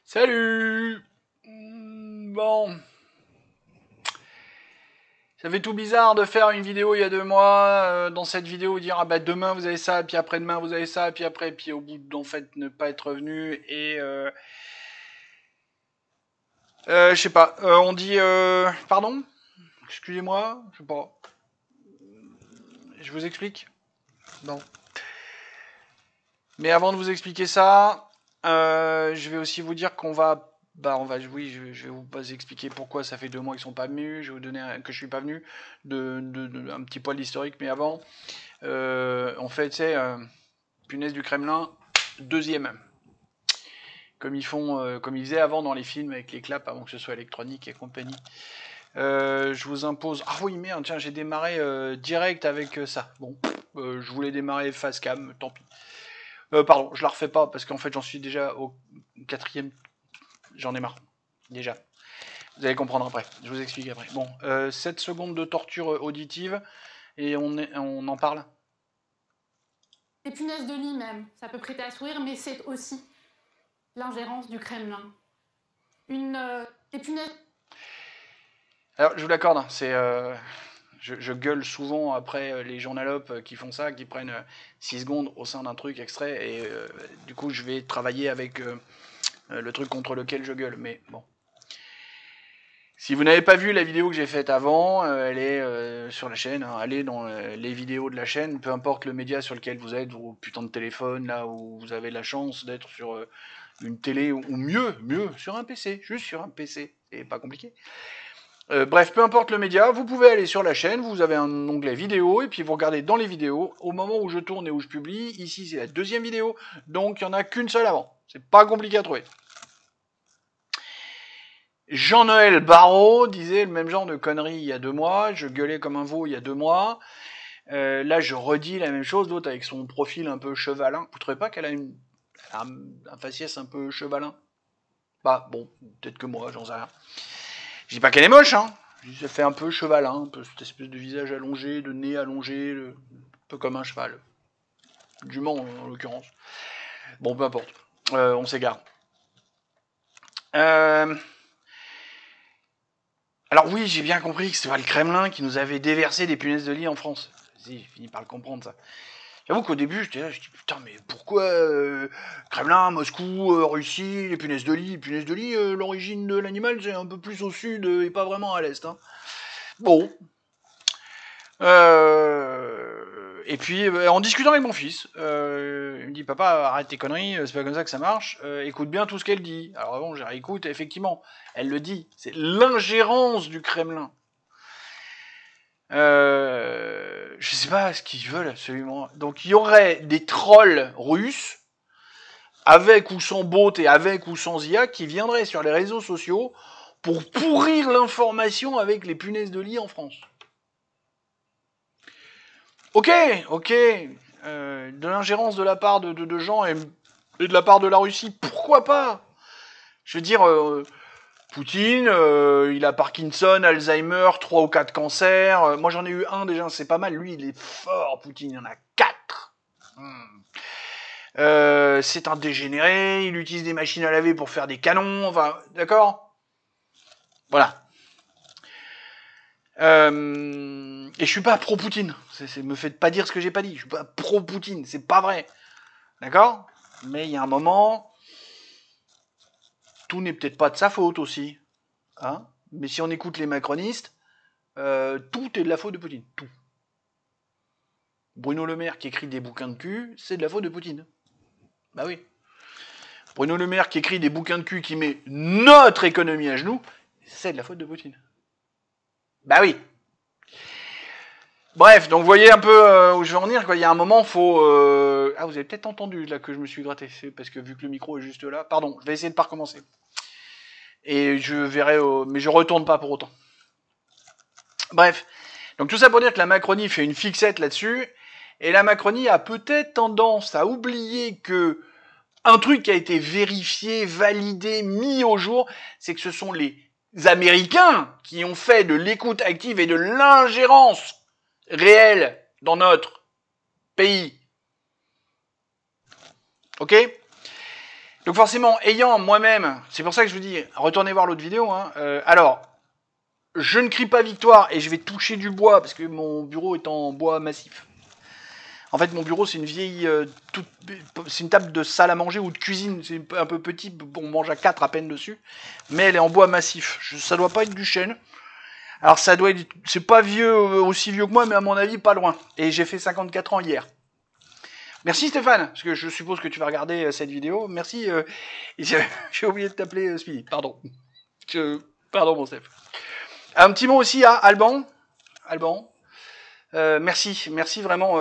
Salut. Bon. Ça fait tout bizarre de faire une vidéo il y a 2 mois, dans cette vidéo dire ah bah demain vous avez ça, puis après-demain vous avez ça, puis au bout d'en fait ne pas être revenu et je sais pas, on dit pardon, excusez-moi, je sais pas, je vous explique. Non. Mais avant de vous expliquer ça, je vais aussi vous dire qu'on va, oui, je vais vous expliquer pourquoi ça fait 2 mois qu'ils sont pas venus. Je vais vous donner que je suis pas venu, un petit poil d'historique. Mais avant, en fait, c'est punaise du Kremlin, deuxième, comme ils font, comme ils faisaient avant dans les films avec les claps, avant que ce soit électronique et compagnie. Je vous impose. Ah oui, merde, tiens, j'ai démarré direct avec ça. Bon, je voulais démarrer face cam, tant pis. Pardon, je la refais pas parce qu'en fait j'en suis déjà au 4e. J'en ai marre. Déjà. Vous allez comprendre après. Je vous explique après. Bon, 7 secondes de torture auditive et on en parle. Les punaises de lit même, ça peut prêter à sourire, mais c'est aussi l'ingérence du Kremlin. Des punaises... Alors, je vous l'accorde, hein, c'est... je gueule souvent après les journalopes qui font ça, qui prennent 6 secondes au sein d'un truc extrait, et du coup je vais travailler avec le truc contre lequel je gueule, mais bon. Si vous n'avez pas vu la vidéo que j'ai faite avant, elle est sur la chaîne, hein, allez dans les vidéos de la chaîne, peu importe le média sur lequel vous êtes, vos putains de téléphone, là où vous avez la chance d'être sur une télé, ou mieux, sur un PC, juste sur un PC, c'est pas compliqué. Bref, peu importe le média, vous pouvez aller sur la chaîne, vous avez un onglet vidéo, et puis vous regardez dans les vidéos, au moment où je tourne et où je publie, ici c'est la deuxième vidéo, donc il n'y en a qu'une seule avant, c'est pas compliqué à trouver. Jean-Noël Barrot disait le même genre de conneries il y a 2 mois, je gueulais comme un veau il y a 2 mois, là je redis la même chose, d'autres avec son profil un peu chevalin, vous trouvez pas qu'elle a un faciès un peu chevalin? Bah bon, peut-être que moi, j'en sais rien. Je dis pas qu'elle est moche, hein. Ça fait un peu chevalin, un peu cette espèce de visage allongé, de nez allongé, un peu comme un cheval. Du Mans, en l'occurrence. Bon, peu importe. On s'égare. Alors oui, j'ai bien compris que c'était pas le Kremlin qui nous avait déversé des punaises de lit en France. Si, j'ai fini par le comprendre, ça. J'avoue qu'au début, j'étais là, je dis putain, mais pourquoi Kremlin, Moscou, Russie, les punaises de lit, l'origine de l'animal, c'est un peu plus au sud et pas vraiment à l'est. Hein. Bon. Et puis, en discutant avec mon fils, il me dit papa, arrête tes conneries, c'est pas comme ça que ça marche, écoute bien tout ce qu'elle dit. Alors bon, j'ai réécoute, effectivement, elle le dit, c'est l'ingérence du Kremlin. Je sais pas ce qu'ils veulent absolument. Donc il y aurait des trolls russes, avec ou sans bot et avec ou sans IA, qui viendraient sur les réseaux sociaux pour pourrir l'information avec les punaises de lit en France. Ok, de l'ingérence de la part de gens et de la part de la Russie, pourquoi pas? Je veux dire, Poutine, il a Parkinson, Alzheimer, 3 ou 4 cancers. Moi, j'en ai eu un déjà, c'est pas mal. Lui, il est fort, Poutine, il y en a 4. C'est un dégénéré, il utilise des machines à laver pour faire des canons, enfin, d'accord? Voilà. Et je suis pas pro-Poutine. Me faites pas dire ce que j'ai pas dit. Je suis pas pro-Poutine, c'est pas vrai. D'accord? Mais il y a un moment, tout n'est peut-être pas de sa faute aussi. Hein? Mais si on écoute les macronistes, tout est de la faute de Poutine. Tout. Bruno Le Maire qui écrit des bouquins de cul, c'est de la faute de Poutine. Bah oui. Bruno Le Maire qui écrit des bouquins de cul qui met notre économie à genoux, c'est de la faute de Poutine. Bah oui. Bref, donc vous voyez un peu où je veux en venir. Quoi. Il y a un moment, faut... Ah, vous avez peut-être entendu là que je me suis gratté. C'est parce que vu que le micro est juste là... Pardon, je vais essayer de pas recommencer. Et je verrai... Mais je retourne pas pour autant. Bref. Donc tout ça pour dire que la Macronie fait une fixette là-dessus. Et la Macronie a peut-être tendance à oublier que un truc qui a été vérifié, validé, mis au jour, c'est que ce sont les Américains qui ont fait de l'écoute active et de l'ingérence réelle dans notre pays. Ok ? Donc forcément, ayant moi-même, c'est pour ça que je vous dis, retournez voir l'autre vidéo. Hein, alors, je ne crie pas victoire et je vais toucher du bois parce que mon bureau est en bois massif. En fait, mon bureau, c'est une vieille, c'est une table de salle à manger ou de cuisine. C'est un peu petit, on mange à 4 à peine dessus, mais elle est en bois massif. Ça doit pas être du chêne. Alors ça doit être, c'est pas vieux, aussi vieux que moi, mais à mon avis pas loin. Et j'ai fait 54 ans hier. Merci Stéphane, parce que je suppose que tu vas regarder cette vidéo. Merci. J'ai oublié de t'appeler Speedy, pardon. Pardon mon Steph. Un petit mot aussi à Alban. Alban. Merci vraiment.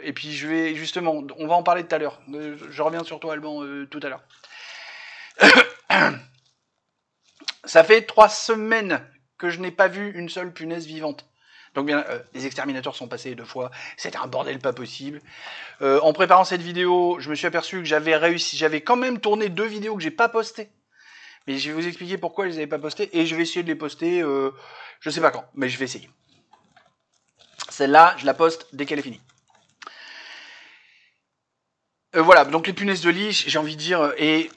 Et puis je vais justement, on va en parler tout à l'heure. Je reviens sur toi Alban tout à l'heure. Ça fait 3 semaines que je n'ai pas vu une seule punaise vivante. Donc bien, les exterminateurs sont passés 2 fois, c'était un bordel pas possible. En préparant cette vidéo, je me suis aperçu que j'avais quand même tourné 2 vidéos que j'ai pas postées. Mais je vais vous expliquer pourquoi je les avais pas postées et je vais essayer de les poster, je sais pas quand, mais je vais essayer. Celle-là, je la poste dès qu'elle est finie. Voilà, donc les punaises de lit, j'ai envie de dire, et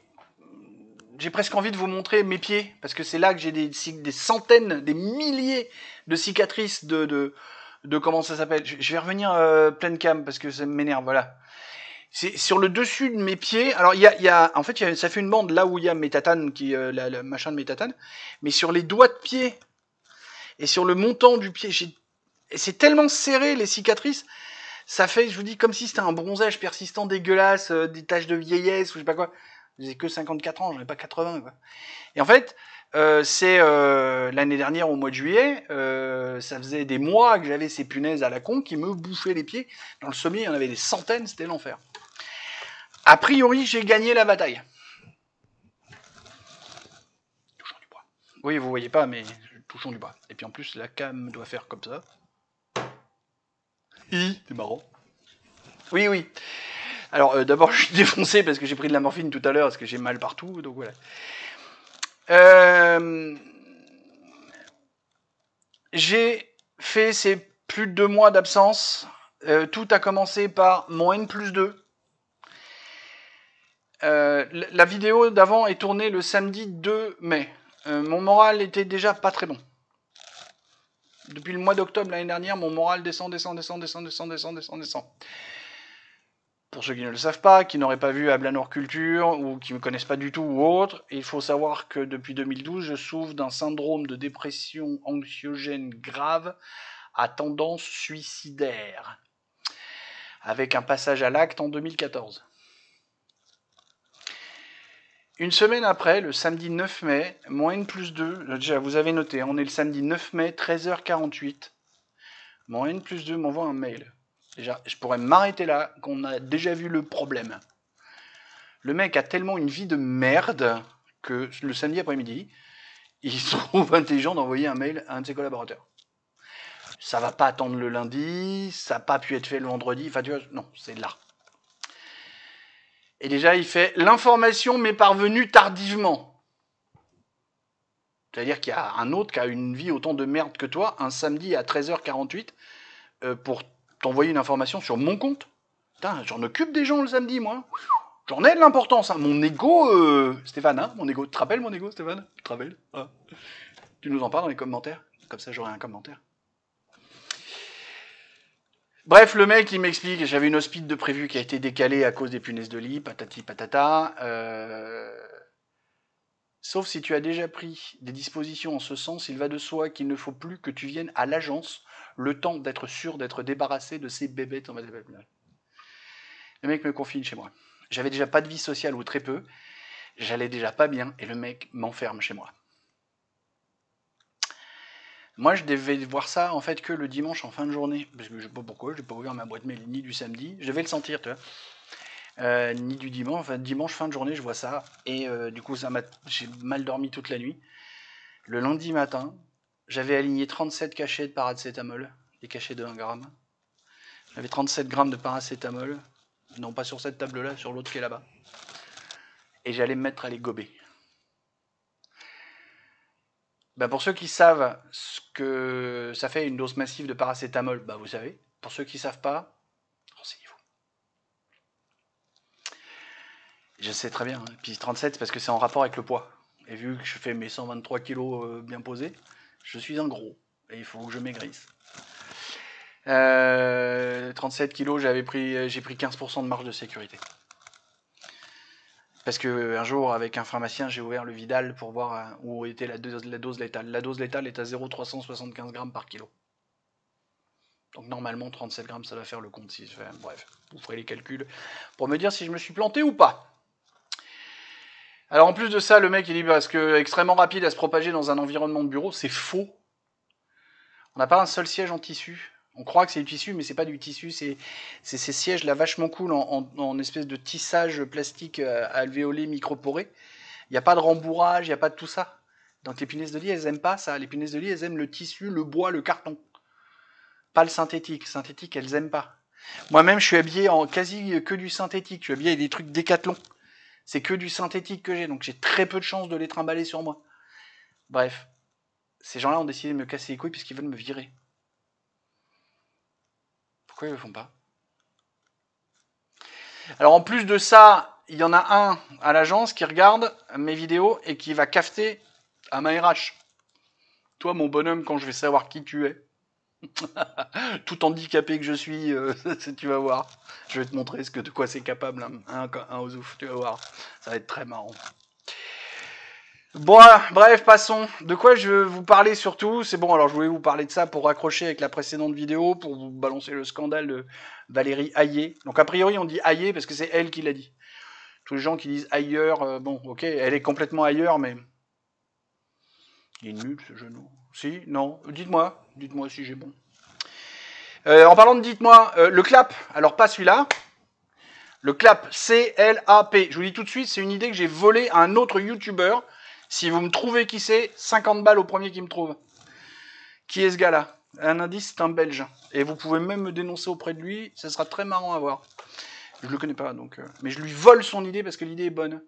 j'ai presque envie de vous montrer mes pieds, parce que c'est là que j'ai des centaines, des milliers de cicatrices de comment ça s'appelle. Je vais revenir pleine cam, parce que ça m'énerve, voilà. C'est sur le dessus de mes pieds. Alors, en fait, ça fait une bande là où il y a mes tatanes, le machin de mes tatanes, mais sur les doigts de pied et sur le montant du pied, c'est tellement serré les cicatrices, ça fait, je vous dis, comme si c'était un bronzage persistant dégueulasse, des taches de vieillesse ou je sais pas quoi. J'ai que 54 ans, j'en ai pas 80 quoi. Et en fait, c'est l'année dernière au mois de juillet, ça faisait des mois que j'avais ces punaises à la con qui me bouffaient les pieds. Dans le sommier, il y en avait des centaines, c'était l'enfer. A priori, j'ai gagné la bataille. Touchons du bois. Oui, vous voyez pas, mais touchons du bois. Et puis en plus, la cam doit faire comme ça. C'est marrant. Oui. Alors d'abord, je suis défoncé parce que j'ai pris de la morphine tout à l'heure, parce que j'ai mal partout, donc voilà. J'ai fait ces plus de 2 mois d'absence. Tout a commencé par mon N+2. La vidéo d'avant est tournée le samedi 2 mai. Mon moral était déjà pas très bon. Depuis le mois d'octobre l'année dernière, mon moral descend. Pour ceux qui ne le savent pas, qui n'auraient pas vu Ablanour Culture ou qui ne me connaissent pas du tout ou autre, il faut savoir que depuis 2012, je souffre d'un syndrome de dépression anxiogène grave à tendance suicidaire, avec un passage à l'acte en 2014. Une semaine après, le samedi 9 mai, mon N+2, déjà vous avez noté, on est le samedi 9 mai, 13h48, mon N+2 m'envoie un mail. Déjà, je pourrais m'arrêter là, qu'on a déjà vu le problème. Le mec a tellement une vie de merde que le samedi après-midi, il se trouve intelligent d'envoyer un mail à un de ses collaborateurs. Ça va pas attendre le lundi, ça n'a pas pu être fait le vendredi, enfin tu vois, non, c'est là. Et déjà, il fait « L'information m'est parvenue tardivement ». C'est-à-dire qu'il y a un autre qui a une vie autant de merde que toi, un samedi à 13h48, pour t'envoyer une information sur mon compte. Putain, j'en occupe des gens le samedi, moi. J'en ai de l'importance. Hein. Mon ego, Stéphane, hein, mon ego. Tu te rappelles mon ego, Stéphane? Tu te rappelles? Ah. Tu nous en parles dans les commentaires? Comme ça, j'aurai un commentaire. Bref, le mec, il m'explique, j'avais une hospite de prévu qui a été décalée à cause des punaises de lit, patati patata. Sauf si tu as déjà pris des dispositions en ce sens, il va de soi qu'il ne faut plus que tu viennes à l'agence le temps d'être sûr d'être débarrassé de ces bébêtes en bas de. Le mec me confine chez moi. J'avais déjà pas de vie sociale ou très peu, j'allais déjà pas bien et le mec m'enferme chez moi. Moi, je devais voir ça en fait que le dimanche en fin de journée, parce que je sais pas pourquoi, j'ai pas ouvert ma boîte mail ni du samedi. Je devais le sentir, tu vois, ni du dimanche. Enfin, dimanche fin de journée, je vois ça et du coup, j'ai mal dormi toute la nuit. Le lundi matin, j'avais aligné 37 cachets de paracétamol, des cachets de 1 gramme. J'avais 37 grammes de paracétamol, non pas sur cette table-là, sur l'autre qui est là-bas. Et j'allais me mettre à les gober. Ben pour ceux qui savent ce que ça fait une dose massive de paracétamol, ben vous savez. Pour ceux qui ne savent pas, renseignez-vous. Je sais très bien. Hein. Puis 37, c'est parce que c'est en rapport avec le poids. Et vu que je fais mes 123 kilos bien posés, je suis un gros. Et il faut que je maigrisse. 37 kilos, j'ai pris 15% de marge de sécurité. Parce que un jour, avec un pharmacien, j'ai ouvert le Vidal pour voir où était la dose létale. La dose létale est à 0,375 grammes par kilo. Donc normalement, 37 grammes, ça va faire le compte. Si je fais... Bref, vous ferez les calculs pour me dire si je me suis planté ou pas. Alors en plus de ça, le mec il dit parce que extrêmement rapide à se propager dans un environnement de bureau, c'est faux. On n'a pas un seul siège en tissu. On croit que c'est du tissu, mais c'est pas du tissu, c'est ces sièges là vachement cool en espèce de tissage plastique alvéolé microporé. Il n'y a pas de rembourrage, il n'y a pas de tout ça. Donc les punaises de lit, elles aiment pas ça. Les punaises de lit, elles aiment le tissu, le bois, le carton. Pas le synthétique. Synthétique, elles aiment pas. Moi-même, je suis habillé en quasi que du synthétique. Je suis habillé avec des trucs Décathlon. C'est que du synthétique que j'ai, donc j'ai très peu de chances de les trimballer sur moi. Bref. Ces gens-là ont décidé de me casser les couilles puisqu'ils veulent me virer. Pourquoi ils le font pas? Alors en plus de ça, il y en a un à l'agence qui regarde mes vidéos et qui va cafeter à ma RH. Toi, mon bonhomme, quand je vais savoir qui tu es, tout handicapé que je suis, tu vas voir. Je vais te montrer de quoi c'est capable un Ozouf, tu vas voir. Ça va être très marrant. Bon, bref, passons. De quoi je veux vous parler surtout? C'est bon, alors je voulais vous parler de ça pour raccrocher avec la précédente vidéo, pour vous balancer le scandale de Valérie Hayé. Donc a priori on dit Hayé parce que c'est elle qui l'a dit. Tous les gens qui disent ailleurs, bon, ok, elle est complètement ailleurs, mais... Il est nul ce genou. Si? Non? Dites-moi si j'ai bon. En parlant de dites-moi, le clap, alors pas celui-là, le clap, C-L-A-P. Je vous dis tout de suite, c'est une idée que j'ai volée à un autre youtubeur. Si vous me trouvez qui c'est, 50 balles au premier qui me trouve. Qui est ce gars-là? Un indice, c'est un Belge. Et vous pouvez même me dénoncer auprès de lui, ça sera très marrant à voir. Je le connais pas, donc... mais je lui vole son idée parce que l'idée est bonne.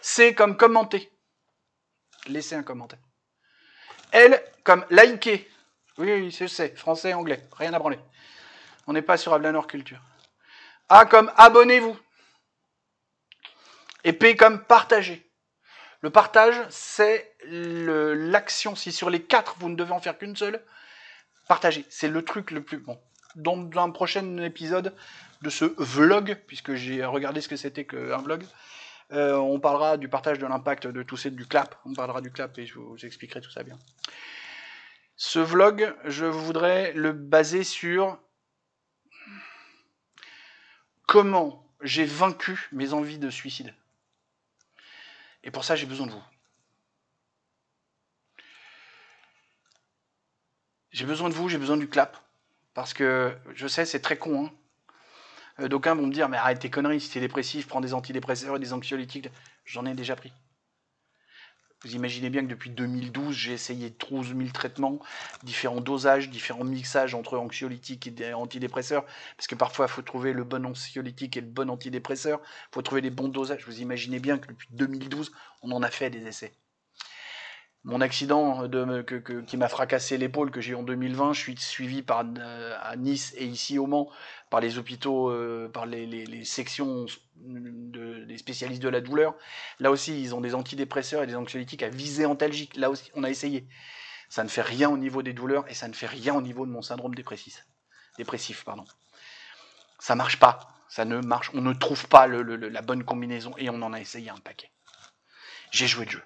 C'est comme commenter. Laissez un commentaire. L comme liker. Oui, c'est français et anglais. Rien à branler. On n'est pas sur Ablanor Culture. A comme abonnez-vous. Et P comme partagez. Le partage, c'est l'action. Si sur les 4, vous ne devez en faire qu'une seule, partagez. C'est le truc le plus bon. Dans un prochain épisode de ce vlog, puisque j'ai regardé ce que c'était qu'un vlog, on parlera du partage de l'impact de tout ça, du clap. On parlera du clap et je vous expliquerai tout ça bien. Ce vlog, je voudrais le baser sur comment j'ai vaincu mes envies de suicide. Et pour ça, j'ai besoin de vous. J'ai besoin de vous, j'ai besoin du clap. Parce que, je sais, c'est très con. Hein. D'aucuns vont me dire, mais arrête tes conneries, si t'es dépressif, prends des antidépresseurs et des anxiolytiques. J'en ai déjà pris. Vous imaginez bien que depuis 2012, j'ai essayé 12 000 traitements, différents dosages, différents mixages entre anxiolytiques et antidépresseurs, parce que parfois, il faut trouver le bon anxiolytique et le bon antidépresseur, il faut trouver les bons dosages. Vous imaginez bien que depuis 2012, on en a fait des essais. Mon accident qui m'a fracassé l'épaule, que j'ai eu en 2020, je suis suivi à Nice et ici au Mans par les hôpitaux, par les sections des spécialistes de la douleur. Là aussi, ils ont des antidépresseurs et des anxiolytiques à visée antalgique. Là aussi, on a essayé. Ça ne fait rien au niveau des douleurs et ça ne fait rien au niveau de mon syndrome dépressif. Ça marche pas. Ça ne marche. On ne trouve pas la bonne combinaison et on en a essayé un paquet. J'ai joué le jeu.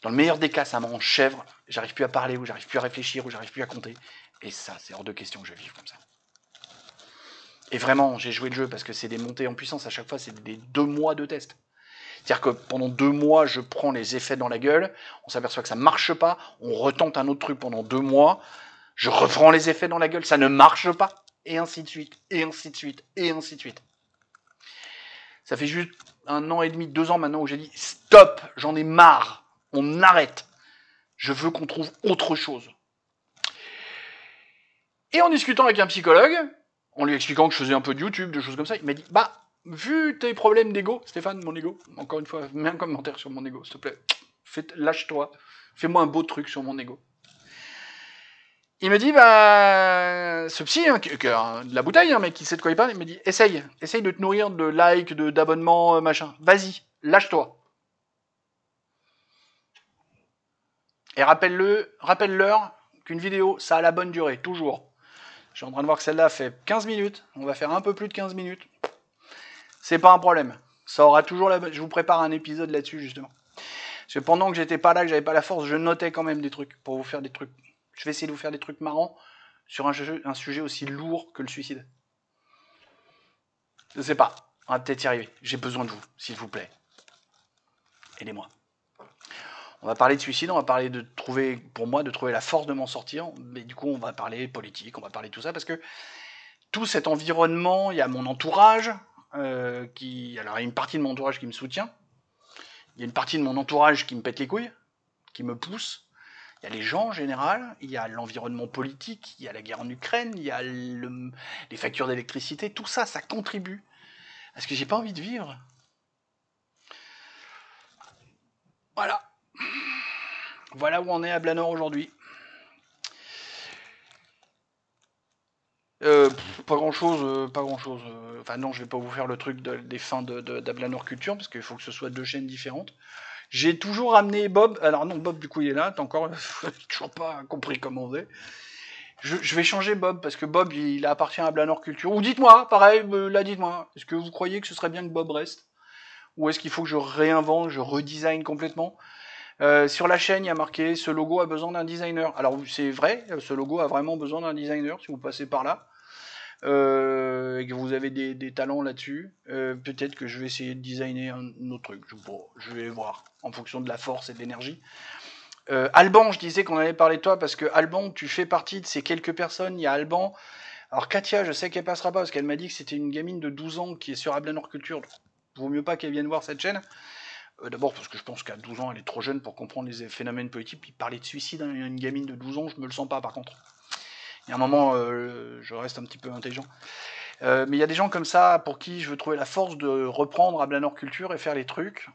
Dans le meilleur des cas, ça m'enchèvre, j'arrive plus à parler, ou j'arrive plus à réfléchir, ou j'arrive plus à compter. Et ça, c'est hors de question que je vive comme ça. Et vraiment, j'ai joué le jeu parce que c'est des montées en puissance à chaque fois, c'est des 2 mois de test. C'est-à-dire que pendant 2 mois, je prends les effets dans la gueule, on s'aperçoit que ça ne marche pas, on retente un autre truc pendant 2 mois, je reprends les effets dans la gueule, ça ne marche pas, et ainsi de suite, et ainsi de suite, et ainsi de suite. Ça fait juste 1 an et demi, 2 ans maintenant où j'ai dit « Stop, j'en ai marre !» On arrête. Je veux qu'on trouve autre chose. Et en discutant avec un psychologue, en lui expliquant que je faisais un peu de YouTube, de choses comme ça, il m'a dit, vu tes problèmes d'ego, Stéphane, mon ego, encore une fois, mets un commentaire sur mon ego, s'il te plaît. Lâche-toi. Fais-moi un beau truc sur mon ego. Il me dit, bah, ce psy, hein, de la bouteille, hein, mais qui sait de quoi il parle, il me dit, essaye de te nourrir de likes, d'abonnements, machin. Vas-y, lâche-toi. Et rappelle-leur qu'une vidéo, ça a la bonne durée, toujours. Je suis en train de voir que celle-là fait 15 minutes. On va faire un peu plus de 15 minutes. C'est pas un problème. Ça aura toujours la bonne... Je vous prépare un épisode là-dessus, justement. Parce que pendant que j'étais pas là, que j'avais pas la force, je notais quand même des trucs pour vous faire des trucs. Je vais essayer de vous faire des trucs marrants sur un sujet aussi lourd que le suicide. Je sais pas. On va peut-être y arriver. J'ai besoin de vous, s'il vous plaît. Aidez-moi. On va parler de suicide, on va parler de trouver la force de m'en sortir, mais du coup on va parler politique, on va parler de tout ça, parce que tout cet environnement, il y a mon entourage, alors il y a une partie de mon entourage qui me soutient, il y a une partie de mon entourage qui me pète les couilles, qui me pousse, il y a les gens en général, il y a l'environnement politique, il y a la guerre en Ukraine, il y a les factures d'électricité, tout ça, ça contribue à ce que j'ai pas envie de vivre. Voilà où on est à Blanor aujourd'hui. Pas grand chose. Enfin non, je vais pas vous faire le truc des fins d'Ablanor Culture, parce qu'il faut que ce soit 2 chaînes différentes. J'ai toujours ramené Bob. Alors non, Bob du coup il est là, t'as encore toujours pas compris comment on faisait. Je vais changer Bob, parce que Bob il appartient à Blanor Culture. Ou dites-moi, pareil, là dites-moi, est-ce que vous croyez que ce serait bien que Bob reste? Ou est-ce qu'il faut que je réinvente, je redesign complètement? Sur la chaîne, il y a marqué « Ce logo a besoin d'un designer ». Alors c'est vrai, ce logo a vraiment besoin d'un designer, si vous passez par là. Et que vous avez des talents là-dessus, peut-être que je vais essayer de designer un autre truc. Je vais voir, en fonction de la force et de l'énergie. Alban, je disais qu'on allait parler de toi, parce que Alban, tu fais partie de ces quelques personnes. Il y a Alban. Alors Katia, je sais qu'elle passera pas, parce qu'elle m'a dit que c'était une gamine de 12 ans qui est sur Ablanor Culture. Vaut mieux pas qu'elle vienne voir cette chaîne. D'abord parce que je pense qu'à 12 ans, elle est trop jeune pour comprendre les phénomènes politiques. Puis parler de suicide à une gamine de 12 ans, je me le sens pas par contre. Il y a un moment, je reste un petit peu intelligent. Mais il y a des gens comme ça pour qui je veux trouver la force de reprendre Ablanor Culture et faire les trucs.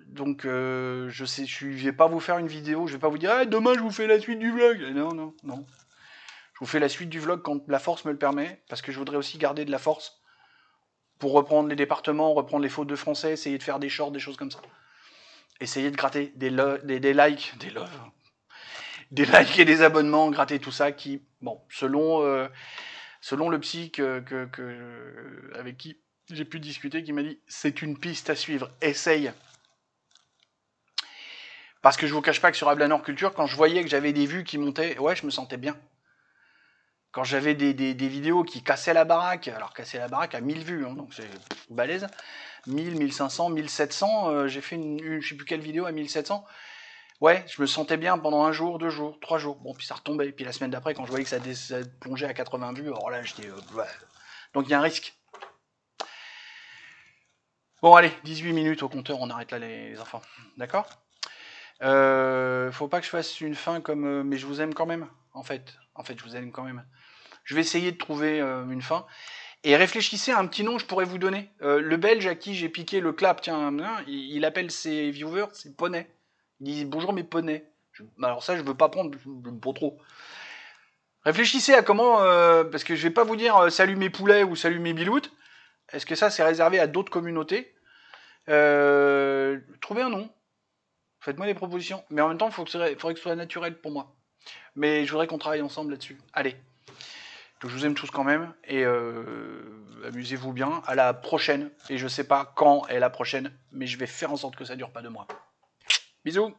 Donc je vais pas vous faire une vidéo, je vais pas vous dire ah, demain je vous fais la suite du vlog. Non. Je vous fais la suite du vlog quand la force me le permet, parce que je voudrais aussi garder de la force pour reprendre les départements, reprendre les fautes de français, essayer de faire des shorts, des choses comme ça. Essayer de gratter des likes, des likes et des abonnements, gratter tout ça qui, bon, selon le psy avec qui j'ai pu discuter, qui m'a dit c'est une piste à suivre, essaye. Parce que je vous cache pas que sur Ablanor Culture, quand je voyais que j'avais des vues qui montaient, ouais, je me sentais bien. Quand j'avais des vidéos qui cassaient la baraque, alors casser la baraque à 1000 vues, hein, donc c'est balèze, 1000, 1500, 1700, j'ai fait je sais plus quelle vidéo à 1700, ouais, je me sentais bien pendant 1 jour, 2 jours, 3 jours, bon, puis ça retombait, puis la semaine d'après, quand je voyais que ça plongeait à 80 vues, alors là, j'étais... ouais. Donc il y a un risque. Bon, allez, 18 minutes au compteur, on arrête là les enfants, d'accord? Faut pas que je fasse une fin comme... mais je vous aime quand même, en fait, je vous aime quand même. Je vais essayer de trouver une fin. Et réfléchissez à un petit nom que je pourrais vous donner. Le Belge à qui j'ai piqué le clap, tiens, il appelle ses viewers, ses poneys. Il dit bonjour mes poneys. Alors ça, je veux pas prendre, pas trop. Réfléchissez à comment, parce que je vais pas vous dire salut mes poulets ou salut mes biloutes. Est-ce que ça, c'est réservé à d'autres communautés? Trouvez un nom. Faites-moi des propositions. Mais en même temps, il faudrait que ce soit naturel pour moi. Mais je voudrais qu'on travaille ensemble là-dessus. Allez. Donc je vous aime tous quand même, et amusez-vous bien, à la prochaine, et je sais pas quand est la prochaine, mais je vais faire en sorte que ça dure pas 2 mois. Bisous.